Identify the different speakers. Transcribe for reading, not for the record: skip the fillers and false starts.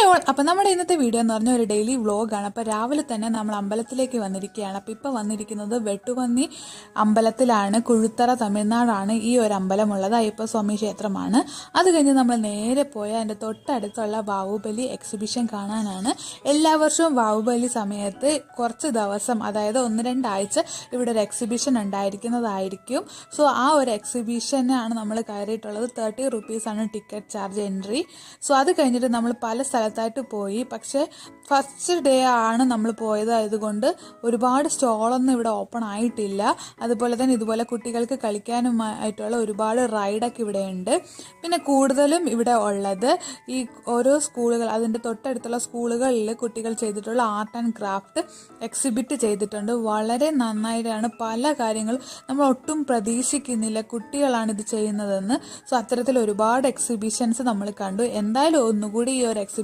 Speaker 1: All, അപ്പോൾ നമ്മുടെ ഇന്നത്തെ വീഡിയോ എന്ന് പറഞ്ഞാൽ ഒരു ഡെയിലി വ്ളോഗാണ്. അപ്പോൾ രാവിലെ തന്നെ നമ്മൾ അമ്പലത്തിലേക്ക് വന്നിരിക്കുകയാണ്. അപ്പോൾ ഇപ്പോൾ വന്നിരിക്കുന്നത് വെട്ടുപന്നി അമ്പലത്തിലാണ്. കുഴുത്തറ, തമിഴ്നാടാണ് ഈ ഒരു അമ്പലമുള്ളത്. അയ്യപ്പ സ്വാമി ക്ഷേത്രമാണ്. അത് കഴിഞ്ഞ് നമ്മൾ നേരെ പോയ അതിൻ്റെ തൊട്ടടുത്തുള്ള ബാഹുബലി എക്സിബിഷൻ കാണാനാണ്. എല്ലാ വർഷവും ബാഹുബലി സമയത്ത് കുറച്ച് ദിവസം, അതായത് 1-2 ആഴ്ച ഇവിടെ ഒരു എക്സിബിഷൻ ഉണ്ടായിരിക്കുന്നതായിരിക്കും. സോ ആ ഒരു എക്സിബിഷനാണ് നമ്മൾ കയറിയിട്ടുള്ളത്. 30 റുപ്പീസാണ് ടിക്കറ്റ് ചാർജ്, എൻട്രി. സോ അത് കഴിഞ്ഞിട്ട് നമ്മൾ പല സ്ഥലത്തായിട്ട് പോയി. പക്ഷേ ഫസ്റ്റ് ഡേ ആണ് നമ്മൾ പോയത് ആയതുകൊണ്ട് ഒരുപാട് സ്റ്റോളൊന്നും ഇവിടെ ഓപ്പൺ ആയിട്ടില്ല. അതുപോലെ തന്നെ ഇതുപോലെ കുട്ടികൾക്ക് കളിക്കാനുമായിട്ടുള്ള ഒരുപാട് റൈഡൊക്കെ ഇവിടെ ഉണ്ട്. പിന്നെ കൂടുതലും ഇവിടെ ഉള്ളത് ഈ ഓരോ സ്കൂളുകൾ, അതിൻ്റെ തൊട്ടടുത്തുള്ള സ്കൂളുകളിൽ കുട്ടികൾ ചെയ്തിട്ടുള്ള ആർട്ട് ആൻഡ് ക്രാഫ്റ്റ് എക്സിബിറ്റ് ചെയ്തിട്ടുണ്ട്. വളരെ നന്നായിട്ടാണ് പല കാര്യങ്ങളും നമ്മൾ ഒട്ടും പ്രതീക്ഷിക്കുന്നില്ല കുട്ടികളാണ് ഇത് ചെയ്യുന്നതെന്ന്. സോ അത്തരത്തിൽ ഒരുപാട് എക്സിബിഷൻസ് നമ്മൾ കണ്ടു. എന്തായാലും ഒന്നുകൂടി ഈ ഒരു